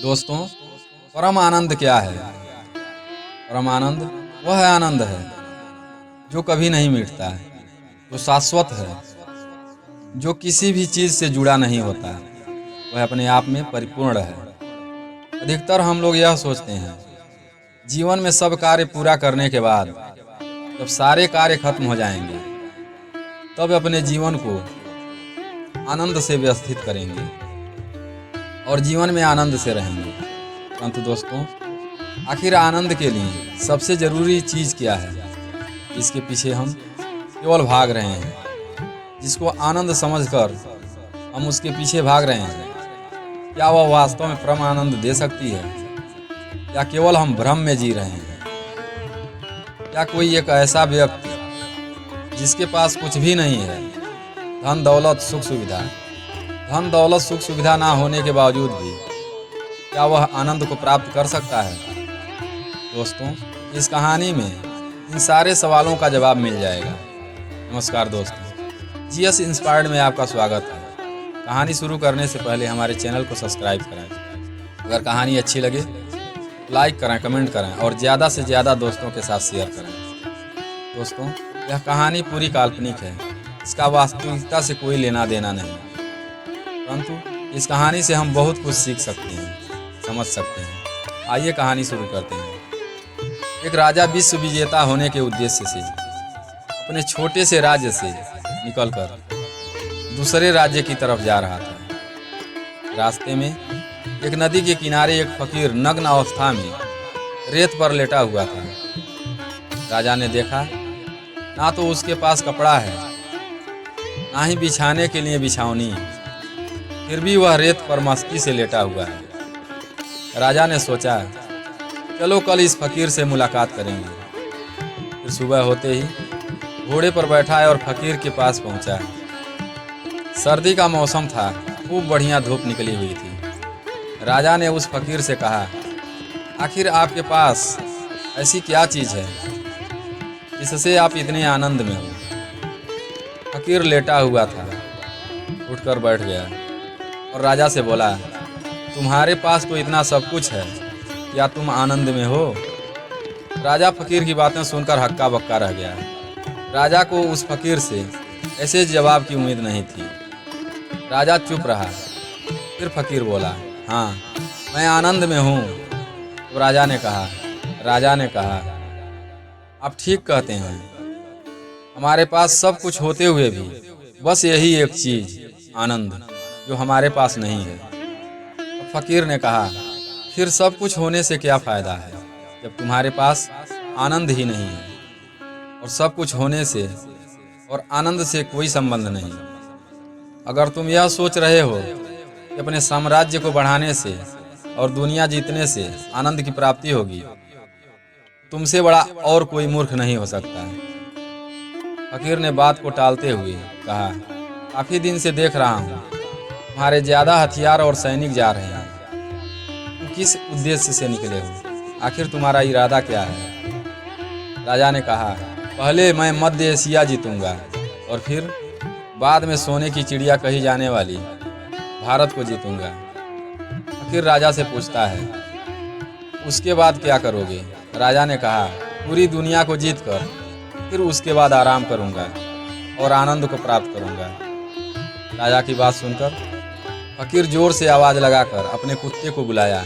दोस्तों, परम आनंद क्या है? परम आनंद वह आनंद है जो कभी नहीं मिटता है, जो शाश्वत है, जो किसी भी चीज़ से जुड़ा नहीं होता, वह अपने आप में परिपूर्ण है। अधिकतर हम लोग यह सोचते हैं, जीवन में सब कार्य पूरा करने के बाद जब सारे कार्य खत्म हो जाएंगे, तब अपने जीवन को आनंद से व्यवस्थित करेंगे और जीवन में आनंद से रहेंगे। परंतु दोस्तों, आखिर आनंद के लिए सबसे ज़रूरी चीज़ क्या है, जिसके पीछे हम केवल भाग रहे हैं, जिसको आनंद समझकर हम उसके पीछे भाग रहे हैं? क्या वह वास्तव में परम आनंद दे सकती है, या केवल हम भ्रम में जी रहे हैं? क्या कोई एक ऐसा व्यक्ति जिसके पास कुछ भी नहीं है, धन दौलत सुख सुविधा ना होने के बावजूद भी, क्या वह आनंद को प्राप्त कर सकता है? दोस्तों, इस कहानी में इन सारे सवालों का जवाब मिल जाएगा। नमस्कार दोस्तों, जीएस इंस्पायर्ड में आपका स्वागत है। कहानी शुरू करने से पहले हमारे चैनल को सब्सक्राइब करें। अगर कहानी अच्छी लगे तो लाइक करें, कमेंट करें और ज़्यादा से ज़्यादा दोस्तों के साथ शेयर करें। दोस्तों, यह कहानी पूरी काल्पनिक है, इसका वास्तविकता से कोई लेना देना नहीं, परंतु इस कहानी से हम बहुत कुछ सीख सकते हैं, समझ सकते हैं। आइए कहानी शुरू करते हैं। एक राजा विश्व विजेता होने के उद्देश्य से अपने छोटे से राज्य से निकलकर दूसरे राज्य की तरफ जा रहा था। रास्ते में एक नदी के किनारे एक फकीर नग्न अवस्था में रेत पर लेटा हुआ था। राजा ने देखा, ना तो उसके पास कपड़ा है, ना ही बिछाने के लिए बिछावनी, फिर भी वह रेत पर मस्ती से लेटा हुआ है। राजा ने सोचा, चलो कल इस फकीर से मुलाकात करेंगे। फिर सुबह होते ही घोड़े पर बैठा और फकीर के पास पहुंचा। सर्दी का मौसम था, खूब बढ़िया धूप निकली हुई थी। राजा ने उस फकीर से कहा, आखिर आपके पास ऐसी क्या चीज़ है जिससे आप इतने आनंद में हो? फकीर लेटा हुआ था, उठकर बैठ गया और राजा से बोला, तुम्हारे पास तो इतना सब कुछ है, क्या तुम आनंद में हो? राजा फकीर की बातें सुनकर हक्का बक्का रह गया। राजा को उस फकीर से ऐसे जवाब की उम्मीद नहीं थी। राजा चुप रहा। फिर फकीर बोला, हाँ, मैं आनंद में हूँ। तो राजा ने कहा, आप ठीक कहते हैं, हमारे पास सब कुछ होते हुए भी बस यही एक चीज़, आनंद, जो हमारे पास नहीं है। तो फकीर ने कहा, फिर सब कुछ होने से क्या फ़ायदा है, जब तुम्हारे पास आनंद ही नहीं है? और सब कुछ होने से और आनंद से कोई संबंध नहीं। अगर तुम यह सोच रहे हो कि अपने साम्राज्य को बढ़ाने से और दुनिया जीतने से आनंद की प्राप्ति होगी, तुमसे बड़ा और कोई मूर्ख नहीं हो सकता है। फकीर ने बात को टालते हुए कहा, काफ़ी दिन से देख रहा हूँ तुम्हारे ज़्यादा हथियार और सैनिक जा रहे हैं। तुम किस उद्देश्य से निकले हो? आखिर तुम्हारा इरादा क्या है? राजा ने कहा, पहले मैं मध्य एशिया जीतूंगा और फिर बाद में सोने की चिड़िया कही जाने वाली भारत को जीतूंगा। फकीर राजा से पूछता है, उसके बाद क्या करोगे? राजा ने कहा, पूरी दुनिया को जीतकर फिर उसके बाद आराम करूंगा और आनंद को प्राप्त करूंगा। राजा की बात सुनकर फकीर जोर से आवाज़ लगाकर अपने कुत्ते को बुलाया,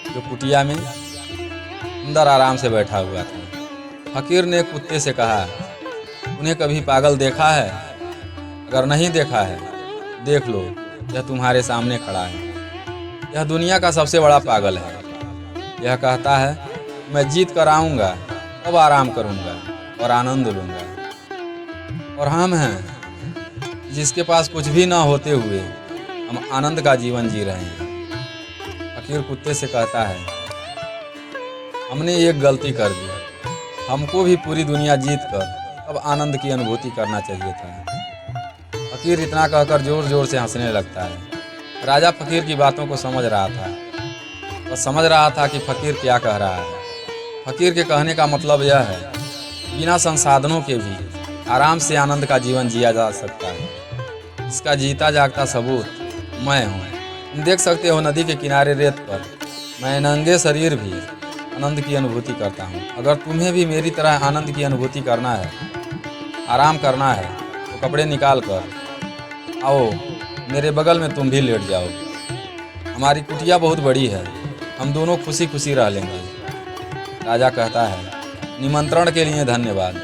जो कुटिया में अंदर आराम से बैठा हुआ था। फकीर ने कुत्ते से कहा, उन्हें कभी पागल देखा है? अगर नहीं देखा है, देख लो, यह तुम्हारे सामने खड़ा है। यह दुनिया का सबसे बड़ा पागल है। यह कहता है, मैं जीत कर आऊँगा, तब आराम करूँगा और आनंद लूँगा। और हम हैं जिसके पास कुछ भी ना होते हुए हम आनंद का जीवन जी रहे हैं। फकीर कुत्ते से कहता है, हमने एक गलती कर दी, हमको भी पूरी दुनिया जीतकर अब आनंद की अनुभूति करना चाहिए था। फकीर इतना कहकर जोर जोर से हंसने लगता है। राजा फकीर की बातों को समझ रहा था, वह समझ रहा था कि फकीर क्या कह रहा है। फकीर के कहने का मतलब यह है, बिना संसाधनों के भी आराम से आनंद का जीवन जिया जा सकता है। इसका जीता जागता सबूत मैं हूँ। तुम देख सकते हो नदी के किनारे रेत पर मैं नंगे शरीर भी आनंद की अनुभूति करता हूँ। अगर तुम्हें भी मेरी तरह आनंद की अनुभूति करना है, आराम करना है, तो कपड़े निकाल कर आओ, मेरे बगल में तुम भी लेट जाओ। हमारी कुटिया बहुत बड़ी है, हम दोनों खुशी खुशी रह लेंगे। राजा कहता है, निमंत्रण के लिए धन्यवाद,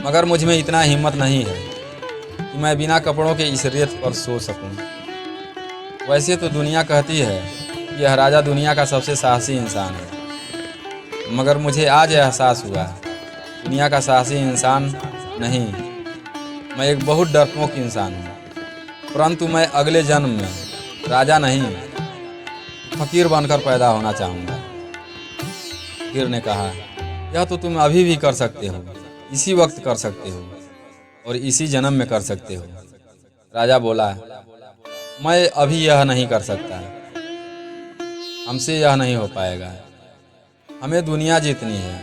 मगर मुझ में इतना हिम्मत नहीं है कि मैं बिना कपड़ों के इस रेत पर सो सकूं। वैसे तो दुनिया कहती है कि यह राजा दुनिया का सबसे साहसी इंसान है, मगर मुझे आज एहसास हुआ दुनिया का साहसी इंसान नहीं, मैं एक बहुत डरपोक इंसान हूँ। परंतु मैं अगले जन्म में राजा नहीं, फकीर बनकर पैदा होना चाहूँगा। फकीर ने कहा, यह तो तुम अभी भी कर सकते हो, इसी वक्त कर सकते हो और इसी जन्म में कर सकते हो। राजा बोला, मैं अभी यह नहीं कर सकता, हमसे यह नहीं हो पाएगा। हमें दुनिया जीतनी है,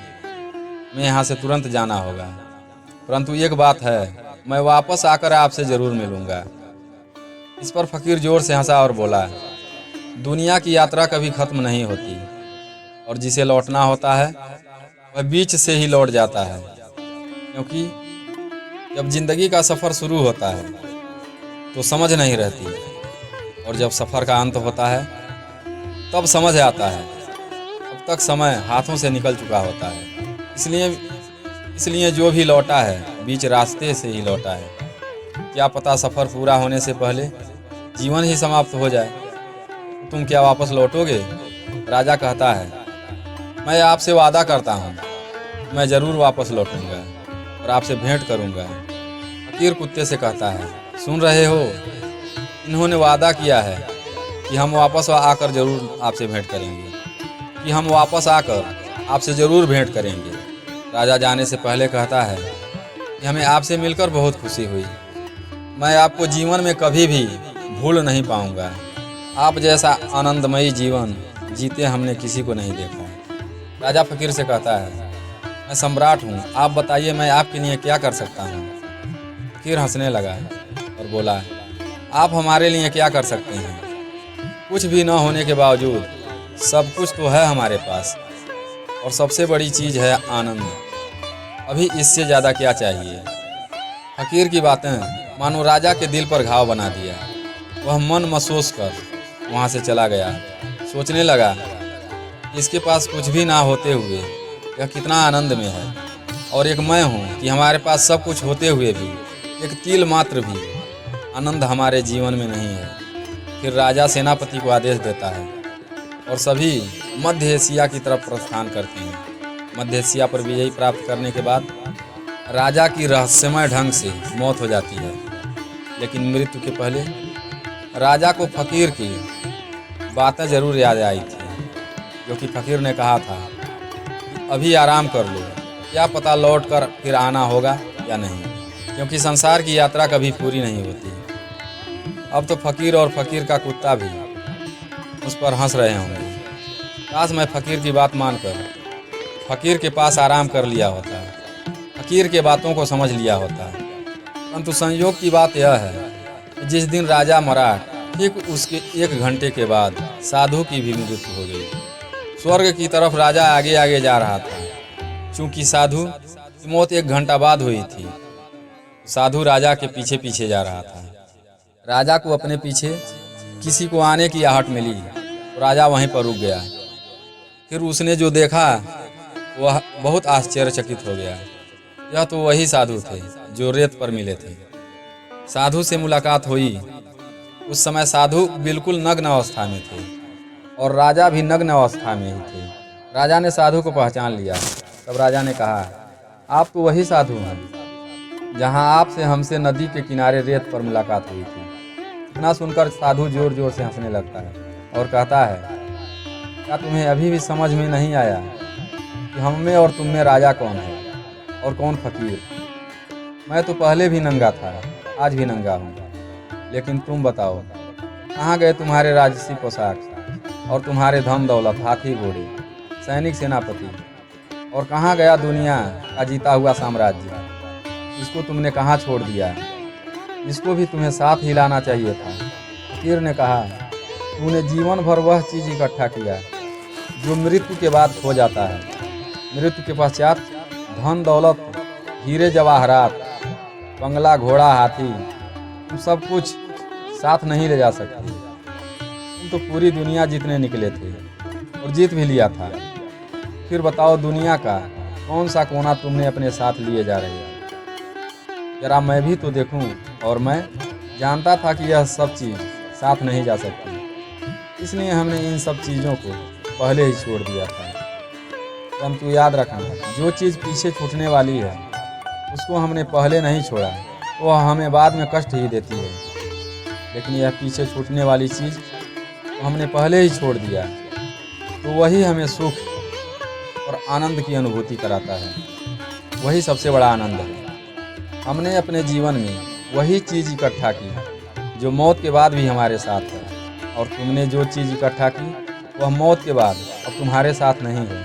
मैं यहाँ से तुरंत जाना होगा। परंतु एक बात है, मैं वापस आकर आपसे ज़रूर मिलूँगा। इस पर फकीर जोर से हंसा और बोला, दुनिया की यात्रा कभी ख़त्म नहीं होती और जिसे लौटना होता है वह बीच से ही लौट जाता है, क्योंकि जब जिंदगी का सफ़र शुरू होता है तो समझ नहीं रहती, और जब सफ़र का अंत होता है तब समझ आता है। अब तक समय हाथों से निकल चुका होता है। इसलिए जो भी लौटा है बीच रास्ते से ही लौटा है। क्या पता सफ़र पूरा होने से पहले जीवन ही समाप्त हो जाए। तुम क्या वापस लौटोगे? राजा कहता है, मैं आपसे वादा करता हूँ, मैं ज़रूर वापस लौटूंगा और आपसे भेंट करूंगा। फकीर कुत्ते से कहता है, सुन रहे हो, इन्होंने वादा किया है कि हम वापस आकर ज़रूर आपसे भेंट करेंगे, राजा जाने से पहले कहता है कि हमें आपसे मिलकर बहुत खुशी हुई। मैं आपको जीवन में कभी भी भूल नहीं पाऊंगा। आप जैसा आनंदमयी जीवन जीते हमने किसी को नहीं देखा। राजा फकीर से कहता है, मैं सम्राट हूँ, आप बताइए मैं आपके लिए क्या कर सकता हूँ। फकीर हंसने लगा और बोला, आप हमारे लिए क्या कर सकते हैं? कुछ भी न होने के बावजूद सब कुछ तो है हमारे पास, और सबसे बड़ी चीज़ है आनंद। अभी इससे ज़्यादा क्या चाहिए? फकीर की बातें मानो राजा के दिल पर घाव बना दिया। वह मन महसूस कर वहाँ से चला गया। सोचने लगा, इसके पास कुछ भी ना होते हुए यह कितना आनंद में है, और एक मैं हूँ कि हमारे पास सब कुछ होते हुए भी एक तिल मात्र भी आनंद हमारे जीवन में नहीं है। फिर राजा सेनापति को आदेश देता है और सभी मध्य एशिया की तरफ प्रस्थान करते हैं। मध्य एशिया पर विजय प्राप्त करने के बाद राजा की रहस्यमय ढंग से मौत हो जाती है, लेकिन मृत्यु के पहले राजा को फकीर की बातें जरूर याद आई थी, जो कि फकीर ने कहा था कि अभी आराम कर लो, क्या पता लौट कर फिर आना होगा या नहीं, क्योंकि संसार की यात्रा कभी पूरी नहीं होती। अब तो फकीर और फकीर का कुत्ता भी उस पर हंस रहे होंगे। काश मैं फकीर की बात मानकर फकीर के पास आराम कर लिया होता, फकीर के बातों को समझ लिया होता। परंतु संयोग की बात यह है कि जिस दिन राजा मरा, ठीक उसके 1 घंटे के बाद साधु की भी मृत्यु हो गई। स्वर्ग की तरफ राजा आगे आगे जा रहा था। चूंकि साधु की मौत 1 घंटा बाद हुई थी, साधु राजा के पीछे पीछे जा रहा था। राजा को अपने पीछे किसी को आने की आहट मिली तो राजा वहीं पर रुक गया। फिर उसने जो देखा वह बहुत आश्चर्यचकित हो गया। यह तो वही साधु थे जो रेत पर मिले थे। साधु से मुलाकात हुई। उस समय साधु बिल्कुल नग्न अवस्था में थे और राजा भी नग्न अवस्था में ही थे। राजा ने साधु को पहचान लिया। तब राजा ने कहा, आप तो वही साधु हैं जहां आपसे हमसे नदी के किनारे रेत पर मुलाकात हुई थी। इतना सुनकर साधु जोर जोर से हंसने लगता है और कहता है, क्या तुम्हें अभी भी समझ में नहीं आया कि हम में और तुम में राजा कौन है और कौन फकीर? मैं तो पहले भी नंगा था, आज भी नंगा हूँ, लेकिन तुम बताओ, कहाँ गए तुम्हारे राजसी पोशाक और तुम्हारे धन दौलत, हाथी घोड़े, सैनिक सेनापति, और कहाँ गया दुनिया का जीता हुआ साम्राज्य? इसको तुमने कहाँ छोड़ दिया? इसको भी तुम्हें साथ हिलाना चाहिए था। फकीर ने कहा, तूने जीवन भर वह चीज़ इकट्ठा किया जो मृत्यु के बाद खो जाता है। मृत्यु के पश्चात धन दौलत, हीरे जवाहरात, बंगला, घोड़ा, हाथी, तुम सब कुछ साथ नहीं ले जा सकते। तुम तो पूरी दुनिया जीतने निकले थे और जीत भी लिया था। फिर बताओ, दुनिया का कौन सा कोना तुमने अपने साथ लिए जा रहे हो? जरा मैं भी तो देखूं। और मैं जानता था कि यह सब चीज़ साथ नहीं जा सकती, इसलिए हमने इन सब चीज़ों को पहले ही छोड़ दिया था। परंतु याद रखना, जो चीज़ पीछे छूटने वाली है उसको हमने पहले नहीं छोड़ा, वह हमें बाद में कष्ट ही देती है। लेकिन यह पीछे छूटने वाली चीज़ तो हमने पहले ही छोड़ दिया, तो वही हमें सुख और आनंद की अनुभूति कराता है। वही सबसे बड़ा आनंद है। हमने अपने जीवन में वही चीज़ इकट्ठा की जो मौत के बाद भी हमारे साथ है, और तुमने जो चीज़ इकट्ठा की वह मौत के बाद अब तुम्हारे साथ नहीं है।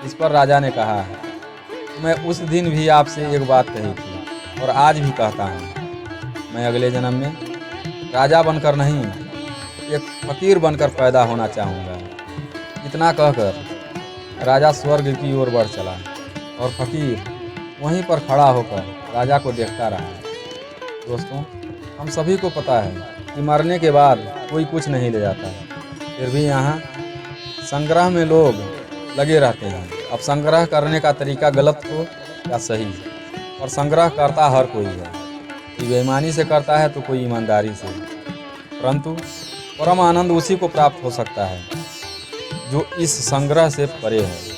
इस पर राजा ने कहा है, मैं उस दिन भी आपसे एक बात कही थी और आज भी कहता हूँ, मैं अगले जन्म में राजा बनकर नहीं, एक फकीर बनकर पैदा होना चाहूँगा। इतना कहकर राजा स्वर्ग की ओर बढ़ चला और फकीर वहीं पर खड़ा होकर राजा को देखता रहा। दोस्तों, हम सभी को पता है कि मरने के बाद कोई कुछ नहीं ले जाता है, फिर भी यहाँ संग्रह में लोग लगे रहते हैं। अब संग्रह करने का तरीका गलत हो या सही, और संग्रह करता हर कोई है। कोई बेईमानी से करता है तो कोई ईमानदारी से, परंतु परम आनंद उसी को प्राप्त हो सकता है जो इस संग्रह से परे है।